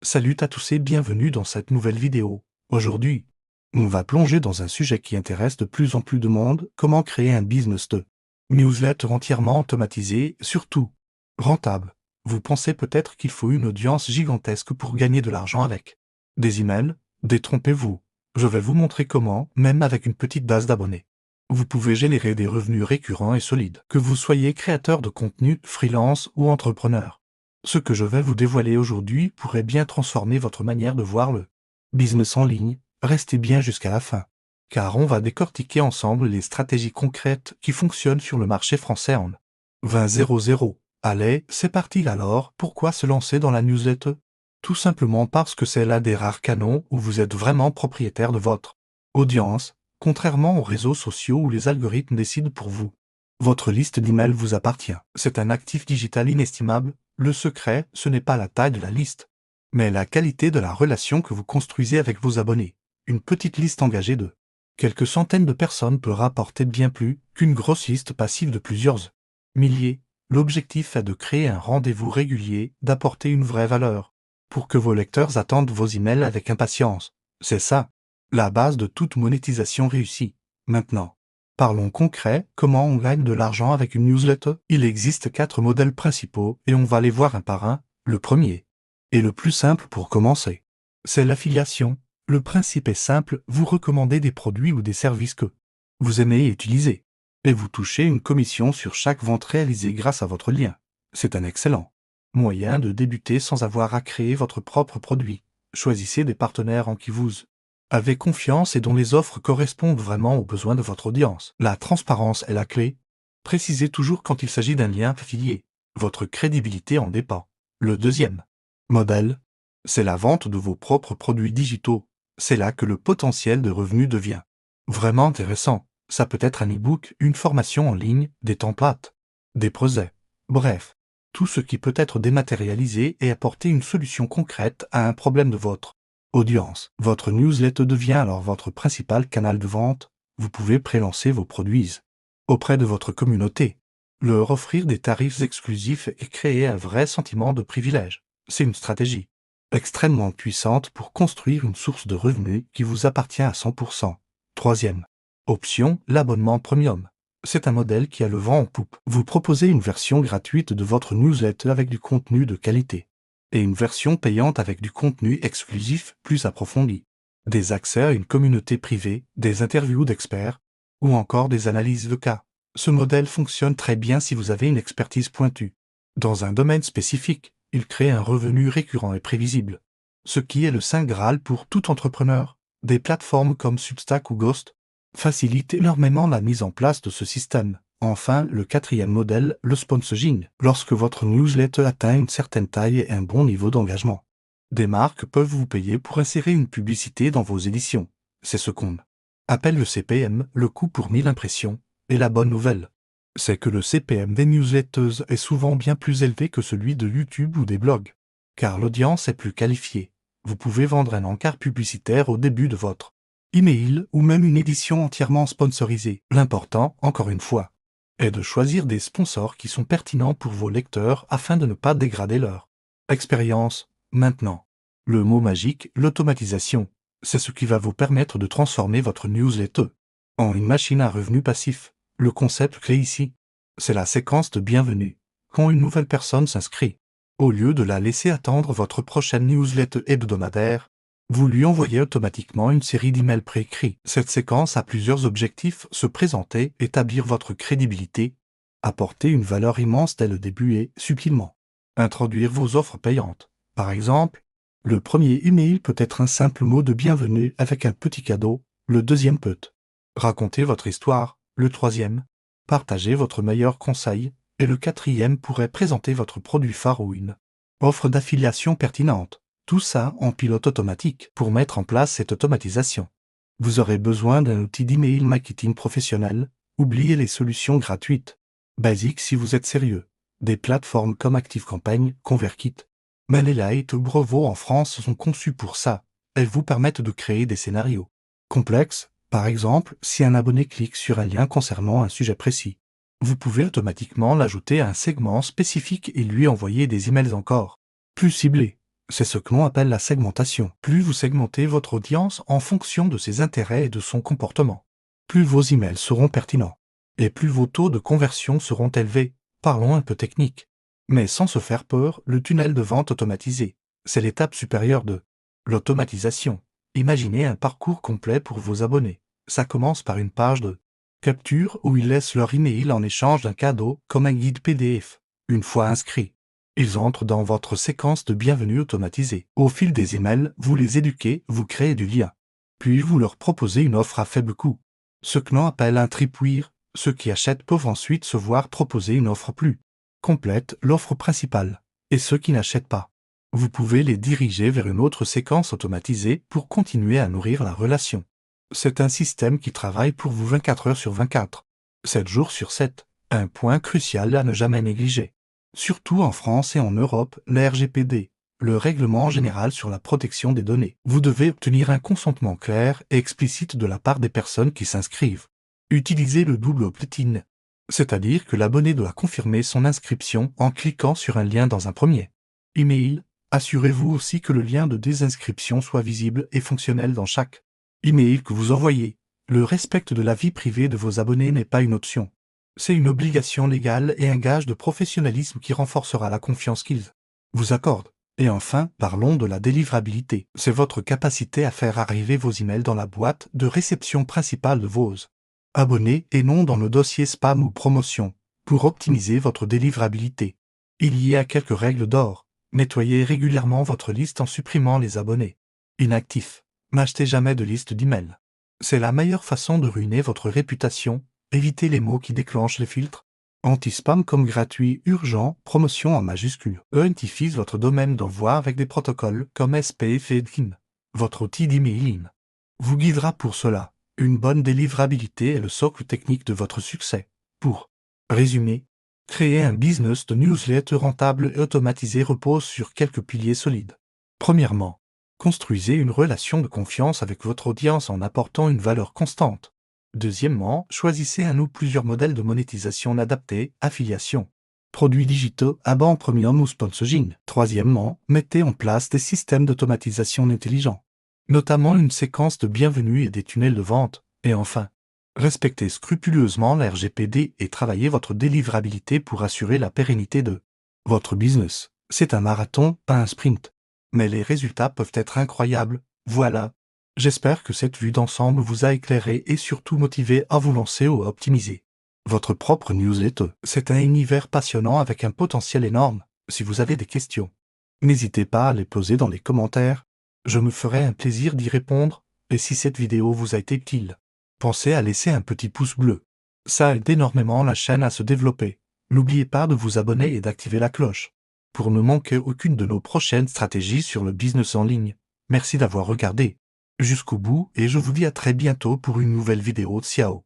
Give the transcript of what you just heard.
Salut à tous et bienvenue dans cette nouvelle vidéo. Aujourd'hui, on va plonger dans un sujet qui intéresse de plus en plus de monde, comment créer un business de newsletter entièrement automatisé, surtout rentable. Vous pensez peut-être qu'il faut une audience gigantesque pour gagner de l'argent avec des emails? Détrompez-vous. Je vais vous montrer comment, même avec une petite base d'abonnés, vous pouvez générer des revenus récurrents et solides, que vous soyez créateur de contenu, freelance ou entrepreneur. Ce que je vais vous dévoiler aujourd'hui pourrait bien transformer votre manière de voir le business en ligne. Restez bien jusqu'à la fin, car on va décortiquer ensemble les stratégies concrètes qui fonctionnent sur le marché français en 2000. Allez, c'est parti alors. Pourquoi se lancer dans la newsletter? Tout simplement parce que c'est l'un des rares canaux où vous êtes vraiment propriétaire de votre audience, contrairement aux réseaux sociaux où les algorithmes décident pour vous. Votre liste d'emails vous appartient. C'est un actif digital inestimable. Le secret, ce n'est pas la taille de la liste, mais la qualité de la relation que vous construisez avec vos abonnés. Une petite liste engagée de quelques centaines de personnes peut rapporter bien plus qu'une grosse liste passive de plusieurs milliers. L'objectif est de créer un rendez-vous régulier, d'apporter une vraie valeur, pour que vos lecteurs attendent vos emails avec impatience. C'est ça, la base de toute monétisation réussie. Maintenant, parlons concret, comment on gagne de l'argent avec une newsletter? Il existe 4 modèles principaux et on va les voir un par un. Le premier, et le plus simple pour commencer, c'est l'affiliation. Le principe est simple, vous recommandez des produits ou des services que vous aimez utiliser, et vous touchez une commission sur chaque vente réalisée grâce à votre lien. C'est un excellent moyen de débuter sans avoir à créer votre propre produit. Choisissez des partenaires en qui vous avez confiance et dont les offres correspondent vraiment aux besoins de votre audience. La transparence est la clé. Précisez toujours quand il s'agit d'un lien affilié. Votre crédibilité en dépend. Le deuxième modèle, c'est la vente de vos propres produits digitaux. C'est là que le potentiel de revenus devient vraiment intéressant. Ça peut être un e-book, une formation en ligne, des templates, des projets. Bref, tout ce qui peut être dématérialisé et apporter une solution concrète à un problème de votre audience. Votre newsletter devient alors votre principal canal de vente. Vous pouvez prélancer vos produits auprès de votre communauté, leur offrir des tarifs exclusifs et créer un vrai sentiment de privilège. C'est une stratégie extrêmement puissante pour construire une source de revenus qui vous appartient à 100%. Troisième option, l'abonnement premium. C'est un modèle qui a le vent en poupe. Vous proposez une version gratuite de votre newsletter avec du contenu de qualité, et une version payante avec du contenu exclusif plus approfondi, des accès à une communauté privée, des interviews d'experts, ou encore des analyses de cas. Ce modèle fonctionne très bien si vous avez une expertise pointue dans un domaine spécifique. Il crée un revenu récurrent et prévisible, ce qui est le saint Graal pour tout entrepreneur. Des plateformes comme Substack ou Ghost facilitent énormément la mise en place de ce système. Enfin, le quatrième modèle, le sponsoring. Lorsque votre newsletter atteint une certaine taille et un bon niveau d'engagement, des marques peuvent vous payer pour insérer une publicité dans vos éditions. C'est ce qu'on appelle le CPM, le coût pour 1000 impressions. Et la bonne nouvelle, c'est que le CPM des newsletters est souvent bien plus élevé que celui de YouTube ou des blogs, car l'audience est plus qualifiée. Vous pouvez vendre un encart publicitaire au début de votre email ou même une édition entièrement sponsorisée. L'important, encore une fois, est de choisir des sponsors qui sont pertinents pour vos lecteurs afin de ne pas dégrader leur expérience. Maintenant, le mot magique, l'automatisation, c'est ce qui va vous permettre de transformer votre newsletter en une machine à revenus passifs. Le concept clé ici, c'est la séquence de bienvenue. Quand une nouvelle personne s'inscrit, au lieu de la laisser attendre votre prochaine newsletter hebdomadaire, vous lui envoyez automatiquement une série d'emails préécrits. Cette séquence a plusieurs objectifs: se présenter, établir votre crédibilité, apporter une valeur immense dès le début et, subtilement, introduire vos offres payantes. Par exemple, le premier email peut être un simple mot de bienvenue avec un petit cadeau. Le deuxième peut raconter votre histoire. Le troisième, partager votre meilleur conseil. Et le quatrième pourrait présenter votre produit phare ou une offre d'affiliation pertinente. Tout ça en pilote automatique. Pour mettre en place cette automatisation, vous aurez besoin d'un outil d'email marketing professionnel. Oubliez les solutions gratuites, basiques si vous êtes sérieux. Des plateformes comme ActiveCampagne, ConvertKit, MailerLite ou Brevo en France sont conçues pour ça. Elles vous permettent de créer des scénarios complexes. Par exemple, si un abonné clique sur un lien concernant un sujet précis, vous pouvez automatiquement l'ajouter à un segment spécifique et lui envoyer des emails encore plus ciblés. C'est ce que l'on appelle la segmentation. Plus vous segmentez votre audience en fonction de ses intérêts et de son comportement, plus vos emails seront pertinents. Et plus vos taux de conversion seront élevés. Parlons un peu technique. Mais sans se faire peur, le tunnel de vente automatisé, c'est l'étape supérieure de l'automatisation. Imaginez un parcours complet pour vos abonnés. Ça commence par une page de capture où ils laissent leur email en échange d'un cadeau comme un guide PDF. Une fois inscrits, ils entrent dans votre séquence de bienvenue automatisée. Au fil des emails, vous les éduquez, vous créez du lien. Puis vous leur proposez une offre à faible coût. Ce que l'on appelle un tripwire. Ceux qui achètent peuvent ensuite se voir proposer une offre plus complète, l'offre principale. Et ceux qui n'achètent pas, vous pouvez les diriger vers une autre séquence automatisée pour continuer à nourrir la relation. C'est un système qui travaille pour vous 24 heures sur 24, 7 jours sur 7. Un point crucial à ne jamais négliger. Surtout en France et en Europe, la RGPD, le Règlement général sur la protection des données. Vous devez obtenir un consentement clair et explicite de la part des personnes qui s'inscrivent. Utilisez le double opt-in, c'est-à-dire que l'abonné doit confirmer son inscription en cliquant sur un lien dans un premier email. Assurez-vous aussi que le lien de désinscription soit visible et fonctionnel dans chaque email que vous envoyez. Le respect de la vie privée de vos abonnés n'est pas une option. C'est une obligation légale et un gage de professionnalisme qui renforcera la confiance qu'ils vous accordent. Et enfin, parlons de la délivrabilité. C'est votre capacité à faire arriver vos emails dans la boîte de réception principale de vos abonnés et non dans le dossier spam ou promotion, pour optimiser votre délivrabilité. Il y a quelques règles d'or. Nettoyez régulièrement votre liste en supprimant les abonnés inactifs. N'achetez jamais de liste d'emails. C'est la meilleure façon de ruiner votre réputation. Évitez les mots qui déclenchent les filtres anti-spam comme gratuit, urgent, promotion en majuscule. Identifiez votre domaine d'envoi avec des protocoles comme SPF et DKIM. Votre outil d'emailing vous guidera pour cela. Une bonne délivrabilité est le socle technique de votre succès. Pour résumer, créer un business de newsletter rentable et automatisé repose sur quelques piliers solides. Premièrement, construisez une relation de confiance avec votre audience en apportant une valeur constante. Deuxièmement, choisissez un ou plusieurs modèles de monétisation adaptés, affiliation, produits digitaux, abonnement premium ou sponsoring. Troisièmement, mettez en place des systèmes d'automatisation intelligents, notamment une séquence de bienvenue et des tunnels de vente. Et enfin, respectez scrupuleusement la RGPD et travaillez votre délivrabilité pour assurer la pérennité de votre business. C'est un marathon, pas un sprint. Mais les résultats peuvent être incroyables. Voilà. J'espère que cette vue d'ensemble vous a éclairé et surtout motivé à vous lancer ou à optimiser votre propre newsletter. C'est un univers passionnant avec un potentiel énorme. Si vous avez des questions, n'hésitez pas à les poser dans les commentaires. Je me ferai un plaisir d'y répondre. Et si cette vidéo vous a été utile, pensez à laisser un petit pouce bleu. Ça aide énormément la chaîne à se développer. N'oubliez pas de vous abonner et d'activer la cloche pour ne manquer aucune de nos prochaines stratégies sur le business en ligne. Merci d'avoir regardé jusqu'au bout et je vous dis à très bientôt pour une nouvelle vidéo. Ciao.